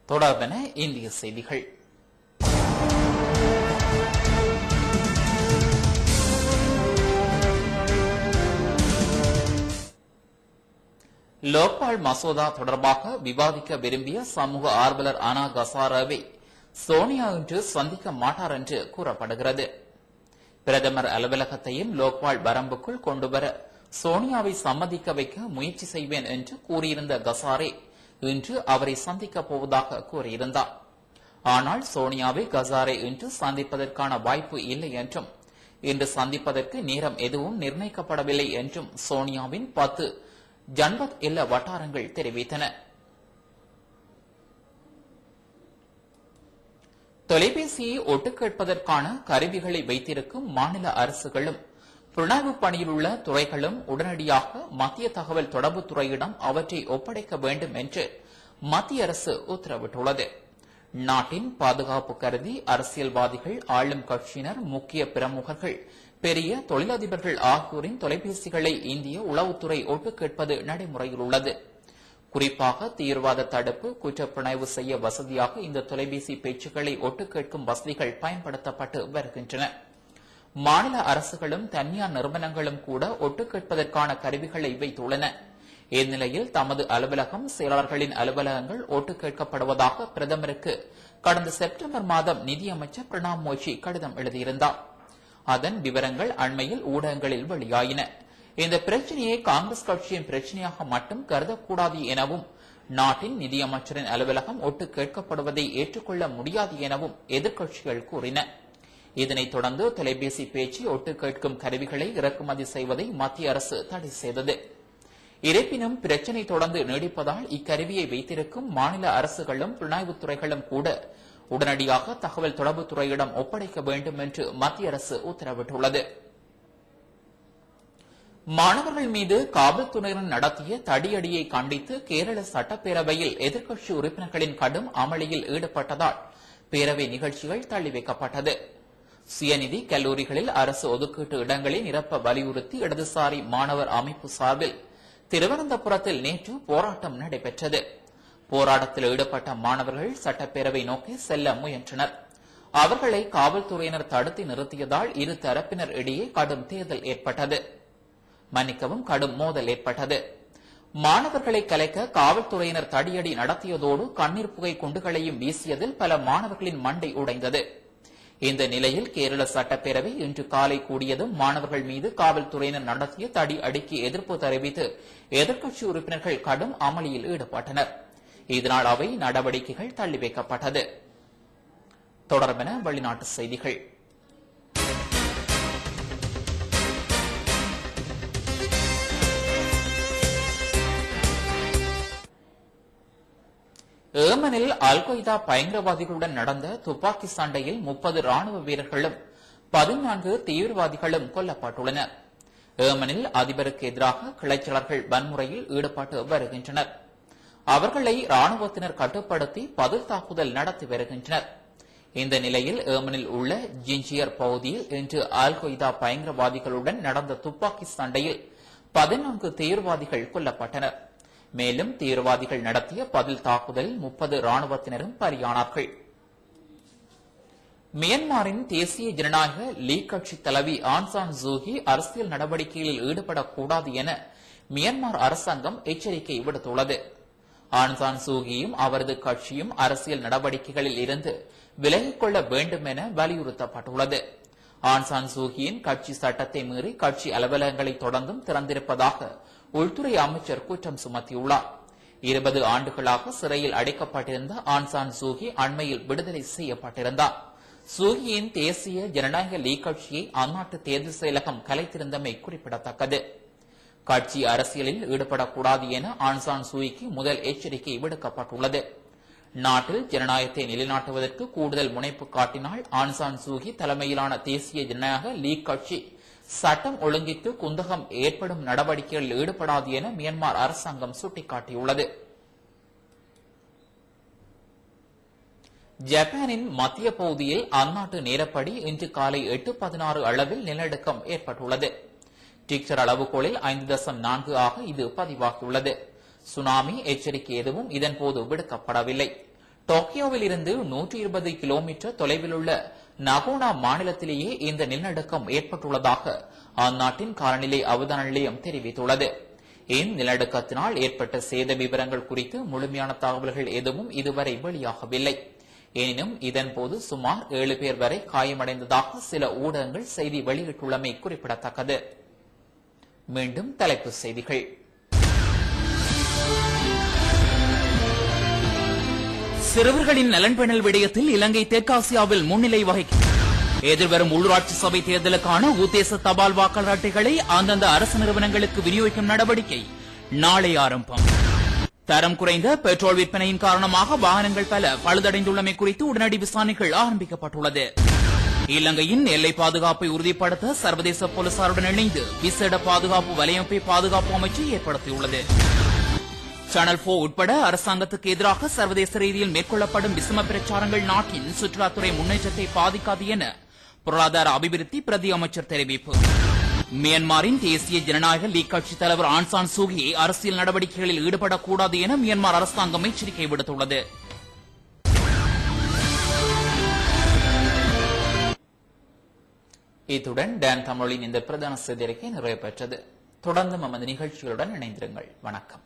தொடர்பென இந்திய செய்திகள். லோக்பால் மசோதா தொடர்பாக விவாதிக்க விரும்பிய சமூக ஆர்வலர் அனா கசாராவை சோனியா இன்று சந்திக்க மாட்டார் என்று கூறப்படுகிறது. பிரதமர் அலுவலகத்தையும் லோக்பால் வரம்புக்குள் கொண்டுவர சோனியாவை சம்மதிக்க வைக்க முயற்சி செய்வேன் என்று கூறியிருந்த கசாரே இன்று அவரை சந்திக்கப் போவதாக கூறியிருந்தார். ஆனால் சோனியாவை கசாரே இன்று சந்திப்பதற்கான வாய்ப்பு இல்லை என்றும் இன்று சந்திப்பதற்கு நேரம் எதுவும் நிர்ணயிக்கப்படவில்லை என்றும் சோனியாவின் 10 ஜன்பத் இல்ல வட்டாரங்கள் தெரிவித்தன. தொலைபேசியை ஒட்டுக்கேட்பதற்கான கருவிகளை வைத்திருக்கும் மாநில அரசுகளும் புலனாய்வு பணியில் உள்ள துறைகளும் உடனடியாக மத்திய தகவல் தொடர்புத்துறையிடம் அவற்றை ஒப்படைக்க வேண்டும் என்று மத்திய அரசு உத்தரவிட்டுள்ளது. நாட்டின் பாதுகாப்பு கருதி அரசியல்வாதிகள், ஆளும் கட்சியினர், முக்கிய பிரமுகர்கள், பெரிய தொழிலதிபர்கள் ஆகியோரின் தொலைபேசிகளை இந்திய உளவுத்துறை ஒட்டுக்கேட்பது நடைமுறையில் உள்ளது. குறிப்பாக தீவிரவாத தடுப்பு, குற்றப்புலனாய்வு செய்ய வசதியாக இந்த தொலைபேசி பேச்சுக்களை ஒட்டுக்கேட்கும் வசதிகள் பயன்படுத்தப்பட்டு வருகின்றன. மாநில அரசுகளும் தனியார் நிறுவனங்களும் கூட ஒட்டுக்கேட்பதற்கான கருவிகளை வைத்துள்ளன. இந்நிலையில் தமது அலுவலகம், செயலாளர்களின் அலுவலகங்கள் ஒட்டுக்கேட்கப்படுவதாக பிரதமருக்கு கடந்த செப்டம்பர் மாதம் நிதியமைச்சர் பிரணாப் முகர்ஜி கடிதம் எழுதியிருந்தார். அதன் விவரங்கள் அண்மையில் ஊடகங்களில் வெளியாயின. இந்த பிரச்சினையை காங்கிரஸ் கட்சியின் பிரச்சினையாக மட்டும் கருதக்கூடாது எனவும், நாட்டின் நிதியமைச்சரின் அலுவலகம் ஒட்டு கேட்கப்படுவதை ஏற்றுக்கொள்ள முடியாது எனவும் எதிர்க்கட்சிகள் கூறின. இதனைத் தொடர்ந்து தொலைபேசி பேச்சு ஒட்டு கேட்கும் கருவிகளை இறக்குமதி செய்வதை மத்திய அரசு தடை செய்தது. இருப்பினும் பிரச்சினை தொடர்ந்து நீடிப்பதால் இக்கருவியை வைத்திருக்கும் மாநில அரசுகளும் புலனாய்வுத்துறைகளும் கூட உடனடியாக தகவல் தொடர்புத்துறையிடம் ஒப்படைக்க வேண்டும் என்று மத்திய அரசு உத்தரவிட்டுள்ளது. மாணவர்கள் மீது காவல்துறையினர் நடத்திய தடியடியை கண்டித்து கேரள சட்டப்பேரவையில் எதிர்க்கட்சி உறுப்பினர்களின் கடும் அமளியில் ஈடுபட்டதால் பேரவை நிகழ்ச்சிகள் தள்ளி வைக்கப்பட்டது. சுயநிதி கல்லூரிகளில் அரசு ஒதுக்கீட்டு இடங்களை நிரப்ப வலியுறுத்தி இடதுசாரி மாணவர் அமைப்பு சார்பில் திருவனந்தபுரத்தில் நேற்று போராட்டம் நடைபெற்றது. போராட்டத்தில் ஈடுபட்ட மாணவர்கள் சட்டப்பேரவை நோக்கி செல்ல முயன்றனர். அவர்களை காவல்துறையினர் தடுத்து நிறுத்தியதால் இரு தரப்பினர் இடையே கடும் கடும் மோதல் ஏற்பட்டது. மாணவர்களை கலைக்க காவல்துறையினர் தடியடி நடத்தியதோடு கண்ணீர் புகை குண்டுகளையும் வீசியதில் பல மாணவர்களின் மண்டை உடைந்தது. இந்த நிலையில் கேரள சட்டப்பேரவை இன்று காலை கூடியதும் மாணவர்கள் மீது காவல்துறையினர் நடத்திய தடி அடிக்கு எதிர்ப்பு தெரிவித்து எதிர்க்கட்சி உறுப்பினர்கள் கடும் அமளியில் ஈடுபட்டனர். இதனால் அவை நடவடிக்கைகள் தள்ளி வைக்கப்பட்டது. தொடர்பென வெளிநாட்டு செய்திகள். ஏமனில் அல் கொய்தா பயங்கரவாதிகளுடன் நடந்த துப்பாக்கி சண்டையில் 30 ராணுவ வீரர்களும் 14 தீவிரவாதிகளும் கொல்லப்பட்டுள்ளனர். ஏமனில் அதிபருக்கு எதிராக கிளைச்சலர்கள் வன்முறையில் ஈடுபட்டு வருகின்றனர். அவர்களை ராணுவத்தினர் கட்டுப்படுத்தி பதில் தாக்குதல் நடத்தி வருகின்றனர். இந்த நிலையில் ஏமனில் உள்ள ஜிஞ்சியர் பகுதியில் இன்று அல் கொய்தா பயங்கரவாதிகளுடன் நடந்த துப்பாக்கி சண்டையில் 14 தீவிரவாதிகள் கொல்லப்பட்டனர். மேலும் தீவிரவாதிகள் நடத்திய பதில் தாக்குதலில் 30 ராணுவத்தினரும் பலியானார்கள். மியான்மரின் தேசிய ஜனநாயக லீக் கட்சி தலைவி ஆங் சான் சூகி அரசியல் நடவடிக்கைகளில் ஈடுபடக்கூடாது என மியான்மர் அரசாங்கம் எச்சரிக்கை விடுத்துள்ளது. ஆங் சான் சூகியும் அவரது கட்சியும் அரசியல் நடவடிக்கைகளில் இருந்து விலகிக் கொள்ள வேண்டும் என வலியுறுத்தப்பட்டுள்ளது. ஆங் சான் சூகியின் கட்சி சட்டத்தை மீறி கட்சி அலுவலகங்களை தொடர்ந்தும் திறந்திருப்பதாக உள்துறை அமைச்சர் குற்றம் சுமத்தியுள்ளார். 20 ஆண்டுகளாக சிறையில் அடைக்கப்பட்டிருந்த ஆங் சான் சூகி அண்மையில் விடுதலை செய்யப்பட்டிருந்தார். சூகியின் தேசிய ஜனநாயக லீக் கட்சியை அந்நாட்டு தேர்தல் செயலகம் கலைத்திருந்தமை குறிப்பிடத்தக்கது. கட்சி அரசியலில் ஈடுபடக்கூடாது என ஆங் சான் சூகிக்கு முதல் எச்சரிக்கை விடுக்கப்பட்டுள்ளது. நாட்டில் ஜனநாயகத்தை நிலைநாட்டுவதற்கு கூடுதல் முனைப்பு காட்டினால் ஆங் சான் சூகி தலைமையிலான தேசிய ஜனநாயக லீக் கட்சி சட்டம் ஒழுங்கிற்கு குந்தகம் ஏற்படும் நடவடிக்கைகளில் ஈடுபடாது என மியான்மர் அரசாங்கம் சுட்டிக்காட்டியுள்ளது. ஜப்பானின் மத்திய பகுதியில் அந்நாட்டு நேரப்படி இன்று காலை 8:16 அளவில் நிலநடுக்கம் ஏற்பட்டுள்ளது. ரிக்டர் அளவுகோலில் 5.4 ஆக இது பதிவாகியுள்ளது. சுனாமி எச்சரிக்கை எதுவும் இதன்போது விடுக்கப்படவில்லை. டோக்கியோவில் இருந்து 120 கிலோமீட்டர் தொலைவில் உள்ள நகோனா மாநிலத்திலேயே இந்த நிலநடுக்கம் ஏற்பட்டுள்ளதாக அந்நாட்டின் காலநிலை அவதான நிலையம் தெரிவித்துள்ளது. இந்நிலநடுக்கத்தினால் ஏற்பட்ட சேத விவரங்கள் குறித்து முழுமையான தகவல்கள் எதுவும் இதுவரை வெளியாகவில்லை. எனினும் இதன்போது சுமார் 7 பேர் வரை காயமடைந்ததாக சில ஊடகங்கள் செய்தி வெளியிட்டுள்ளமை குறிப்பிடத்தக்கது. மீண்டும் தலைப்புச் செய்திகள். சிறுவர்களின் நலன்பெணல் விடயத்தில் இலங்கை தெற்காசியாவில் முன்னிலை வகிக்கிறது. எதிர்வரும் உள்ளூராட்சி சபை தேர்தலுக்கான உத்தேச தபால் வாக்காளர் அட்டைகளை அந்தந்த அரசு நிறுவனங்களுக்கு விநியோகிக்கும் நடவடிக்கை நாளை ஆரம்பம். தரம் குறைந்த பெட்ரோல் விற்பனையின் காரணமாக வாகனங்கள் பல பழுதடைந்துள்ளமை குறித்து உடனடி விசாரணைகள் ஆரம்பிக்கப்பட்டுள்ளது. இலங்கையின் எல்லை பாதுகாப்பை உறுதிப்படுத்த சர்வதேச போலீசாருடன் இணைந்து விசேட பாதுகாப்பு வலையமைப்பை பாதுகாப்பு அமைச்சு ஏற்படுத்தியுள்ளது. சேனல் 4 உட்பட அரசாங்கத்துக்கு எதிராக சர்வதேச ரீதியில் மேற்கொள்ளப்படும் விசம பிரச்சாரங்கள் நாட்டின் சுற்றுலாத்துறை முன்னேற்றத்தை பாதிக்காது என பொருளாதார அபிவிருத்தி பிரதி அமைச்சர் தெரிவிப்பு. மியான்மரின் தேசிய ஜனநாயக லீக் கட்சித் தலைவர் ஆங் சான் சூகி அரசியல் நடவடிக்கைகளில் ஈடுபடக்கூடாது என மியான்மர் அரசாங்கம் எச்சரிக்கை விடுத்துள்ளது. இத்துடன் டான் தமிழின் இந்த பிரதான செய்தி அறிக்கை நிறைவு பெற்றது. தொடர்ந்து நமது நிகழ்ச்சிகளுடன் இணைந்திருங்கள். வணக்கம்.